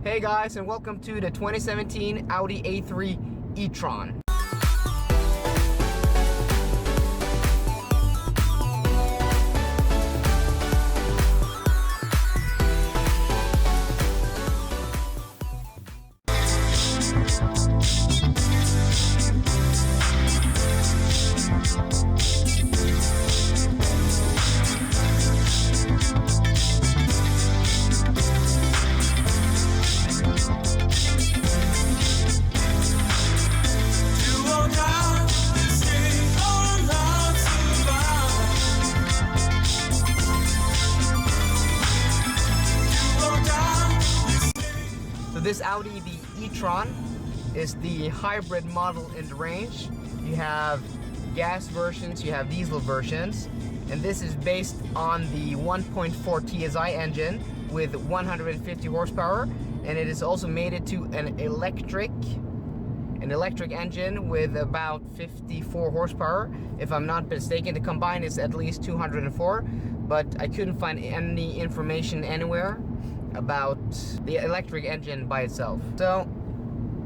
Hey guys, and welcome to the 2017 Audi A3 E-Tron. So this Audi, the E-Tron, is the hybrid model in the range. You have gas versions, you have diesel versions, and this is based on the 1.4 TSI engine with 150 horsepower, and it is also mated to an electric engine with about 54 horsepower. If I'm not mistaken, the combined is at least 204, but I couldn't find any information anywhere about the electric engine by itself. So,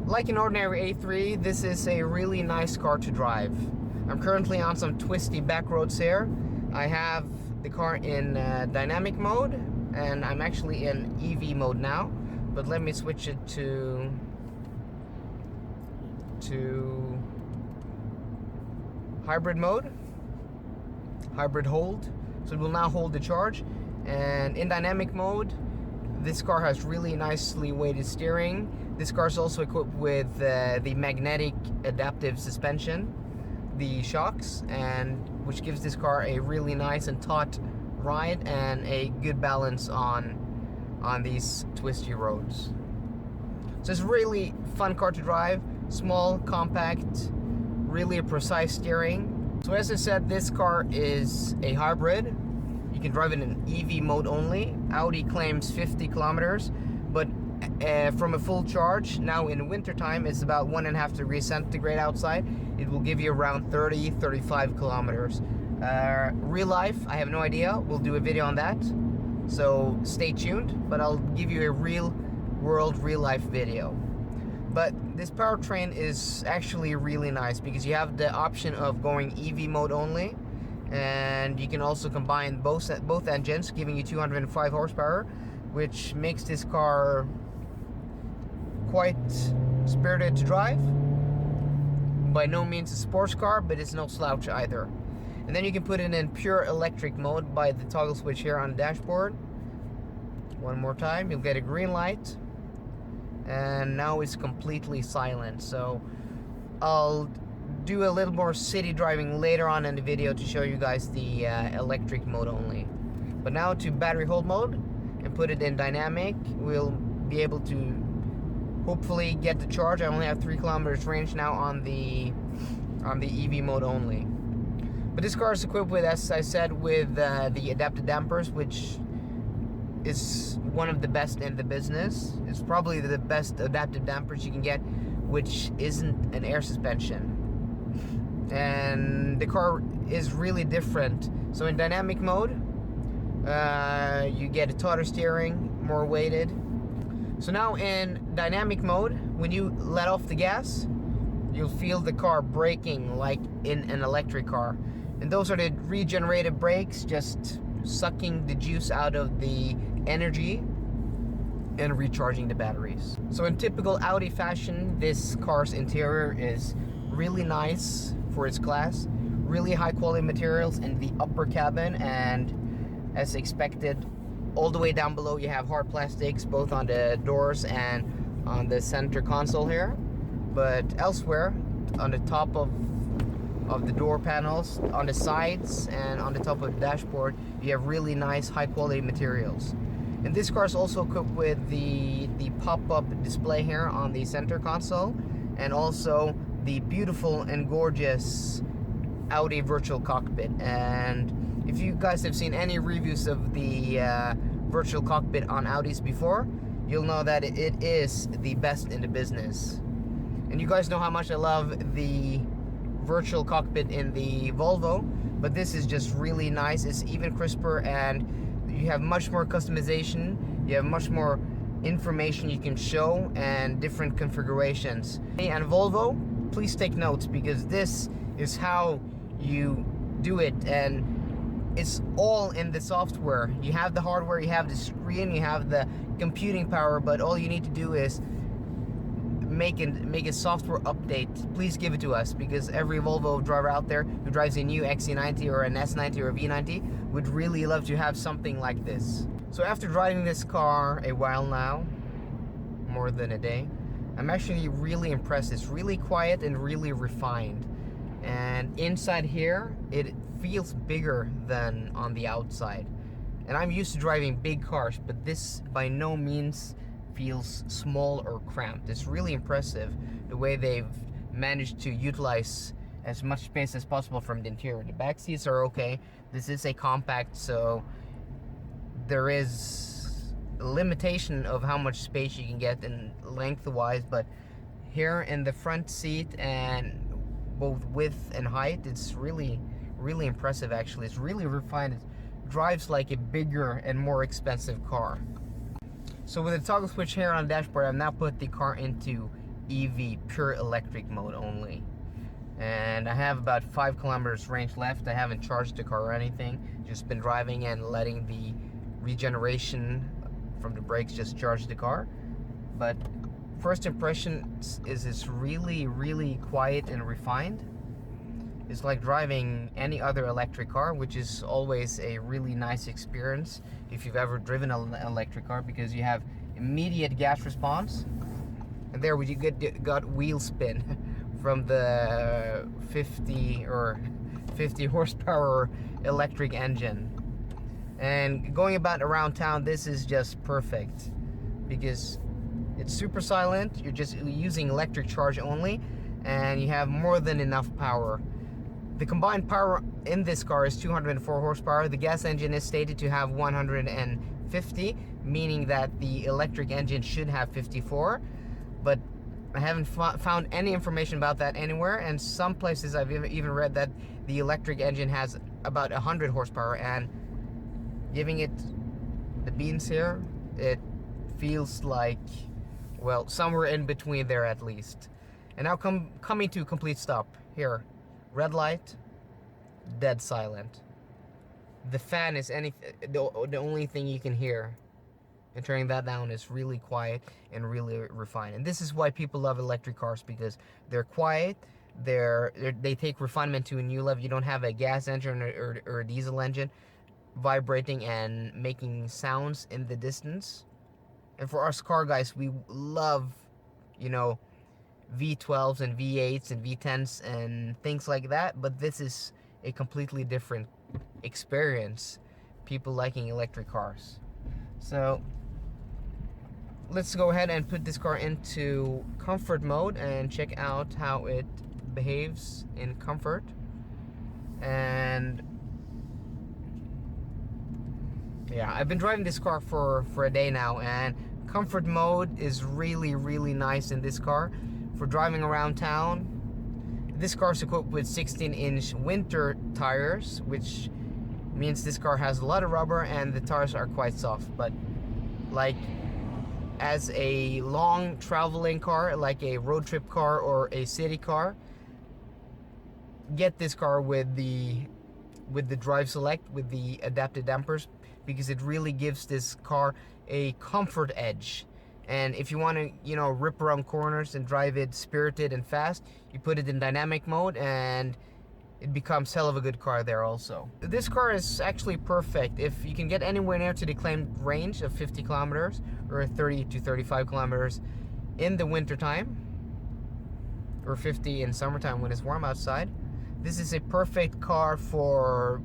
like an ordinary A3, this is a really nice car to drive. I'm currently on some twisty back roads here. I have the car in dynamic mode, and I'm actually in EV mode now, but let me switch it to hybrid mode, hybrid hold. So it will now hold the charge, and in dynamic mode, this car has really nicely weighted steering. This car is also equipped with the magnetic adaptive suspension, the shocks, and which gives this car a really nice and taut ride and a good balance on these twisty roads. So it's a really fun car to drive, small, compact, really precise steering. So as I said, this car is a hybrid. You can drive it in EV mode only. Audi claims 50 kilometers, but from a full charge, now in winter time, it's about 1.5 degrees centigrade outside. It will give you around 30-35 kilometers. Real life, I have no idea. We'll do a video on that, so stay tuned, but I'll give you a real world, real life video. But this powertrain is actually really nice because you have the option of going EV mode only, and you can also combine both engines, giving you 205 horsepower, which makes this car quite spirited to drive. By no means a sports car, but it's no slouch either. And then you can put it in pure electric mode by the toggle switch here on the dashboard. One more time, you'll get a green light, and now it's completely silent. So I'll do a little more city driving later on in the video to show you guys the electric mode only. But now to battery hold mode and put it in dynamic, we'll be able to hopefully get the charge. I only have 3 kilometers range now on the EV mode only. But this car is equipped with, as I said, with the adaptive dampers, which is one of the best in the business. It's probably the best adaptive dampers you can get, which isn't an air suspension. And the car is really different. So in dynamic mode, you get a tauter steering, more weighted. So now in dynamic mode, when you let off the gas, you'll feel the car braking like in an electric car. And those are the regenerative brakes, just sucking the juice out of the energy and recharging the batteries. So in typical Audi fashion, this car's interior is really nice for its class, really high quality materials in the upper cabin, and as expected, all the way down below you have hard plastics both on the doors and on the center console here. But elsewhere, on the top of the door panels, on the sides, and on the top of the dashboard, you have really nice high quality materials. And this car is also equipped with the pop-up display here on the center console, and also the beautiful and gorgeous Audi virtual cockpit. And if you guys have seen any reviews of the virtual cockpit on Audis before, you'll know that it is the best in the business. And you guys know how much I love the virtual cockpit in the Volvo, but this is just really nice. It's even crisper, and you have much more customization. You have much more information you can show and different configurations. And Volvo, please take notes, because this is how you do it, and it's all in the software. You have the hardware, you have the screen, you have the computing power, but all you need to do is make a software update. Please give it to us, because every Volvo driver out there who drives a new XC90 or an S90 or a V90 would really love to have something like this. So after driving this car a while now, more than a day, I'm actually really impressed. It's really quiet and really refined. And inside here, it feels bigger than on the outside. And I'm used to driving big cars, but this by no means feels small or cramped. It's really impressive the way they've managed to utilize as much space as possible from the interior. The back seats are okay. This is a compact, so there is a limitation of how much space you can get in lengthwise, but here in the front seat and both width and height, it's really impressive. Actually, it's really refined. It drives like a bigger and more expensive car. So with the toggle switch here on the dashboard, I've now put the car into EV, pure electric mode only. And I have about 5 kilometers range left. I haven't charged the car or anything, just been driving and letting the regeneration from the brakes just charge the car. But first impression is it's really quiet and refined. It's like driving any other electric car, which is always a really nice experience if you've ever driven an electric car, because you have immediate gas response. And there we got wheel spin from the 50 horsepower electric engine. And going about around town, this is just perfect, because it's super silent. You're just using electric charge only, and you have more than enough power. The combined power in this car is 204 horsepower. The gas engine is stated to have 150, meaning that the electric engine should have 54, but I haven't found any information about that anywhere. And some places I've even read that the electric engine has about 100 horsepower, and giving it the beans here, it feels like, well, somewhere in between there at least. And now coming to a complete stop here. Red light, dead silent. The fan is the only thing you can hear. And turning that down is really quiet and really refined. And this is why people love electric cars, because they're quiet, they take refinement to a new level. You don't have a gas engine or a diesel engine vibrating and making sounds in the distance. And for us car guys, we love, you know, V12s and V8s and V10s and things like that, but this is a completely different experience, people liking electric cars. So let's go ahead and put this car into comfort mode and check out how it behaves in comfort. And yeah, I've been driving this car for a day now, and comfort mode is really nice in this car. For driving around town, this car is equipped with 16-inch winter tires, which means this car has a lot of rubber and the tires are quite soft. But like as a long traveling car, like a road trip car or a city car, get this car with the Drive Select with the adaptive dampers, because it really gives this car a comfort edge. And if you want to, you know, rip around corners and drive it spirited and fast, you put it in dynamic mode and it becomes hell of a good car there also. This car is actually perfect if you can get anywhere near to the claimed range of 50 kilometers or 30 to 35 kilometers in the winter time, or 50 in summertime when it's warm outside. This is a perfect car for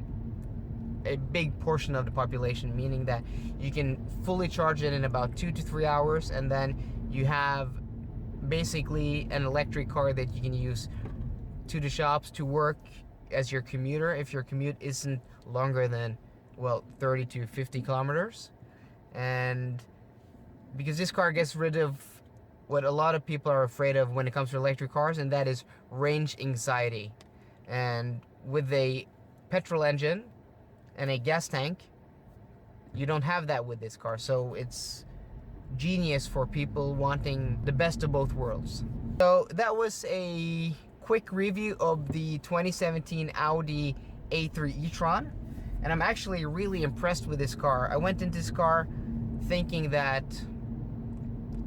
a big portion of the population, meaning that you can fully charge it in about 2 to 3 hours, and then you have basically an electric car that you can use to the shops, to work, as your commuter if your commute isn't longer than, well, 30 to 50 kilometers. And because this car gets rid of what a lot of people are afraid of when it comes to electric cars, and that is range anxiety. And with a petrol engine and a gas tank, you don't have that with this car. So it's genius for people wanting the best of both worlds. So that was a quick review of the 2017 Audi A3 E-Tron, and I'm actually really impressed with this car. I went into this car thinking that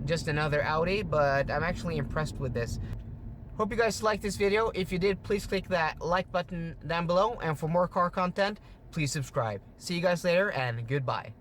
just another Audi, but I'm actually impressed with this. Hope you guys liked this video. If you did, please click that like button down below, and for more car content, please subscribe. See you guys later, and goodbye.